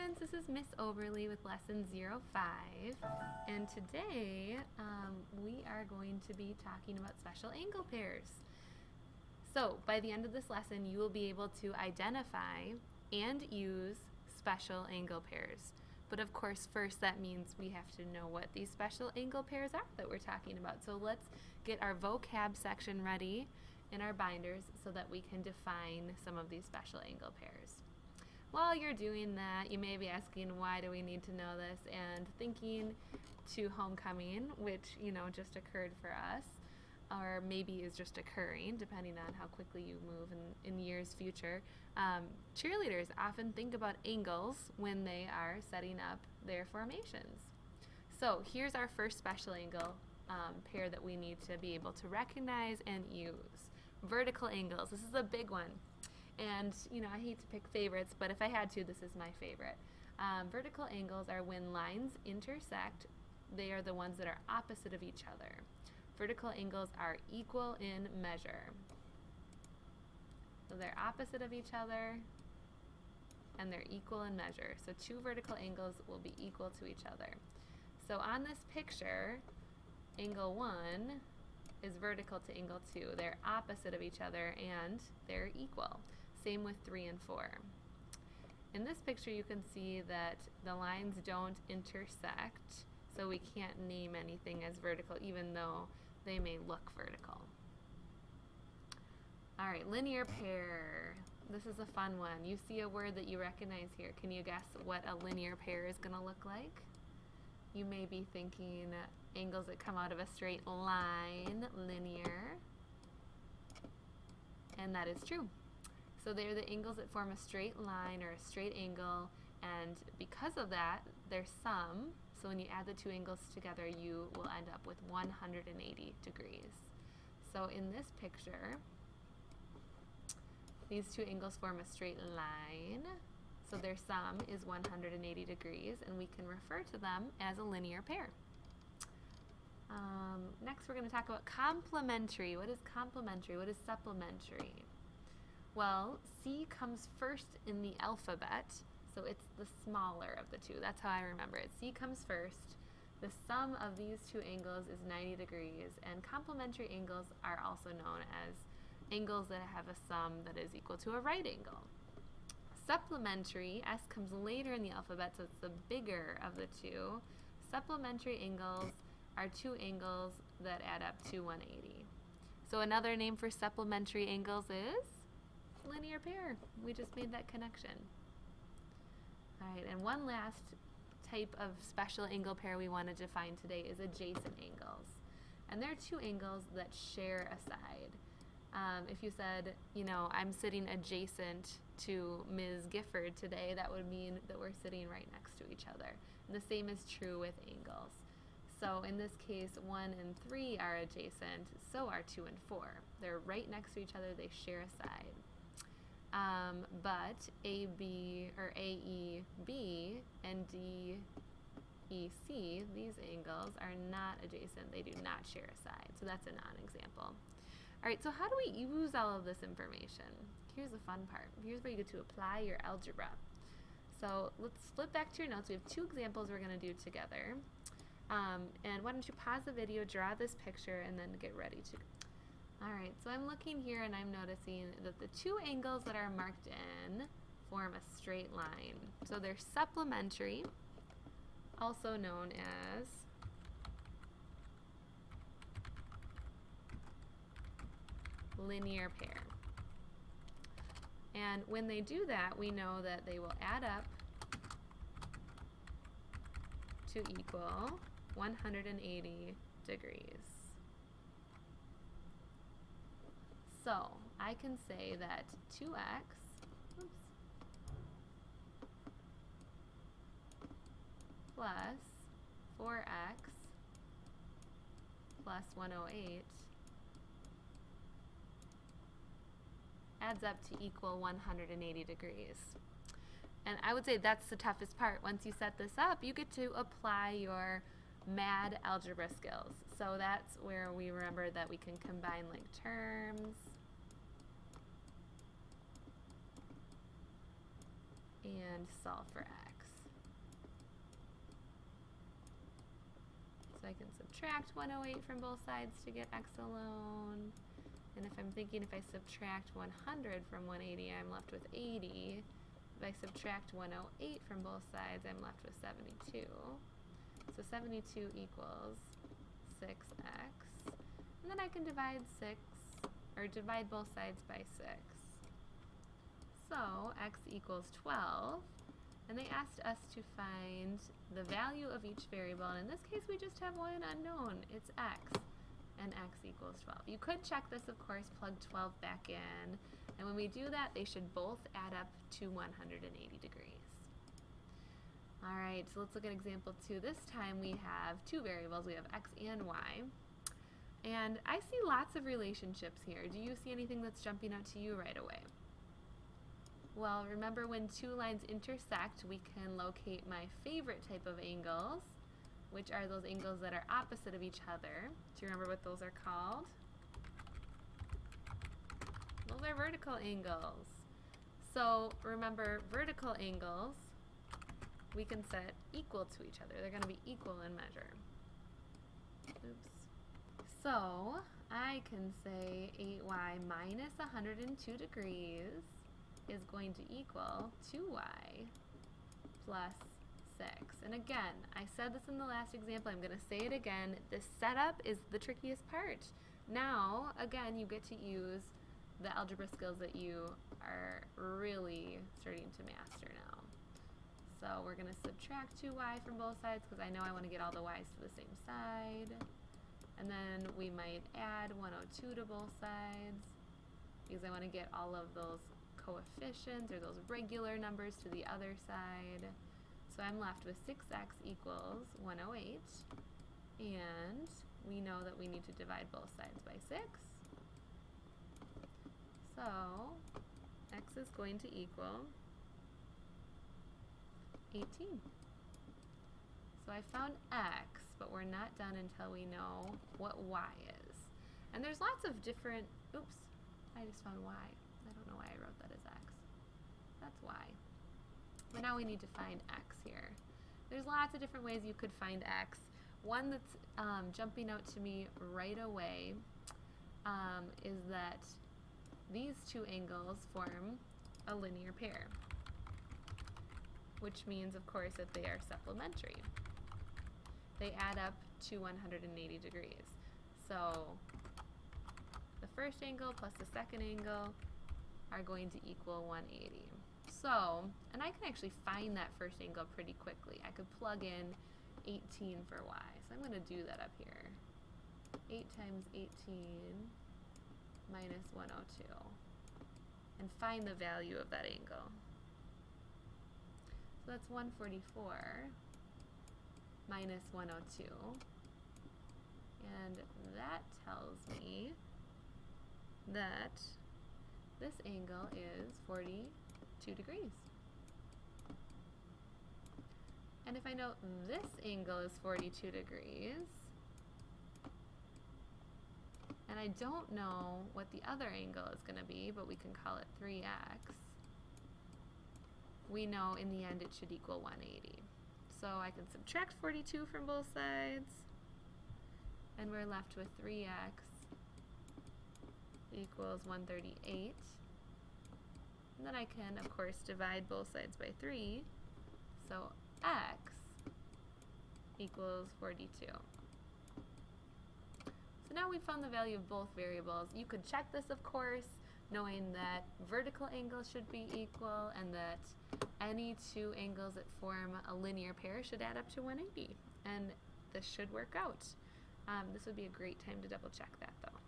students, this is Miss Oberly with lesson 05, and today we are going to be talking about special angle pairs. So by the end of this lesson, you will be able to identify and use special angle pairs. But of course, first that means we have to know what these special angle pairs are that we're talking about. So let's get our vocab section ready in our binders so that we can define some of these special angle pairs. While you're doing that, you may be asking, why do we need to know this? And thinking to homecoming, which just occurred for us, or maybe is just occurring, depending on how quickly you move in years future. Cheerleaders often think about angles when they are setting up their formations. So here's our first special angle pair that we need to be able to recognize and use. Vertical angles. This is a big one. And I hate to pick favorites, but if I had to, this is my favorite. Vertical angles are when lines intersect. They are the ones that are opposite of each other. Vertical angles are equal in measure. So they're opposite of each other and they're equal in measure. So two vertical angles will be equal to each other. So on this picture, angle 1 is vertical to angle 2. They're opposite of each other and they're equal. Same with 3 and 4. In this picture, you can see that the lines don't intersect, so we can't name anything as vertical even though they may look vertical. All right, linear pair. This is a fun one. You see a word that you recognize here. Can you guess what a linear pair is going to look like? You may be thinking angles that come out of a straight line, linear, and that is true. So they're the angles that form a straight line or a straight angle, and because of that, their sum, so when you add the two angles together, you will end up with 180 degrees. So in this picture, these two angles form a straight line, so their sum is 180 degrees, and we can refer to them as a linear pair. Next, we're going to talk about complementary. What is complementary? What is supplementary? Well, C comes first in the alphabet, so it's the smaller of the two. That's how I remember it. C comes first. The sum of these two angles is 90 degrees, and complementary angles are also known as angles that have a sum that is equal to a right angle. Supplementary, S comes later in the alphabet, so it's the bigger of the two. Supplementary angles are two angles that add up to 180. So another name for supplementary angles is linear pair. We just made that connection. All right, and one last type of special angle pair we want to define today is adjacent angles. And they're two angles that share a side. If you said, I'm sitting adjacent to Ms. Gifford today, that would mean that we're sitting right next to each other. And the same is true with angles. So in this case, 1 and 3 are adjacent, so are 2 and 4. They're right next to each other, they share a side. But AB or AEB and DEC, these angles are not adjacent, they do not share a side. So that's a non-example. All right, so how do we use all of this information? Here's the fun part. Here's where you get to apply your algebra. So let's flip back to your notes. We have two examples we're going to do together. And why don't you pause the video, draw this picture, and then get ready to. All right, so I'm looking here and I'm noticing that the two angles that are marked in form a straight line. So they're supplementary, also known as linear pair. And when they do that, we know that they will add up to equal 180 degrees. So I can say that 2x plus 4x plus 108 adds up to equal 180 degrees. And I would say that's the toughest part. Once you set this up, you get to apply your mad algebra skills. So that's where we remember that we can combine like terms and solve for x. So I can subtract 108 from both sides to get x alone. And if I'm thinking if I subtract 100 from 180, I'm left with 80. If I subtract 108 from both sides, I'm left with 72. So 72 equals 6x. And then I can divide both sides by 6. So x equals 12. And they asked us to find the value of each variable. And in this case, we just have one unknown. It's x. And x equals 12. You could check this, of course, plug 12 back in. And when we do that, they should both add up to 180 degrees. All right, so let's look at example 2. This time we have two variables. We have x and y. And I see lots of relationships here. Do you see anything that's jumping out to you right away? Well, remember when two lines intersect, we can locate my favorite type of angles, which are those angles that are opposite of each other. Do you remember what those are called? Those are vertical angles. So remember, vertical angles we can set equal to each other. They're going to be equal in measure. Oops. So I can say 8y minus 102 degrees is going to equal 2y plus 6. And again, I said this in the last example, I'm going to say it again, the setup is the trickiest part. Now, again, you get to use the algebra skills that you are really starting to master now. So we're going to subtract 2y from both sides because I know I want to get all the y's to the same side. And then we might add 102 to both sides because I want to get all of those coefficients or those regular numbers to the other side. So I'm left with 6x equals 108, and we know that we need to divide both sides by 6. So x is going to equal 18. So I found x, but we're not done until we know what y is. And there's lots of different, oops, I just found y. I don't know why I wrote that as x. That's y. But now we need to find x here. There's lots of different ways you could find x. One that's jumping out to me right away is that these two angles form a linear pair, which means, of course, that they are supplementary. They add up to 180 degrees. So the first angle plus the second angle are going to equal 180. So, and I can actually find that first angle pretty quickly. I could plug in 18 for y. So I'm going to do that up here. 8 times 18 minus 102. And find the value of that angle. So that's 144 minus 102. And that tells me that this angle is 42 degrees. And if I know this angle is 42 degrees, and I don't know what the other angle is going to be, but we can call it 3x, we know in the end it should equal 180. So I can subtract 42 from both sides, and we're left with 3x equals 138. And then I can, of course, divide both sides by 3. So x equals 42. So now we've found the value of both variables. You could check this, of course, knowing that vertical angles should be equal and that any two angles that form a linear pair should add up to 180. And this should work out. This would be a great time to double check that, though.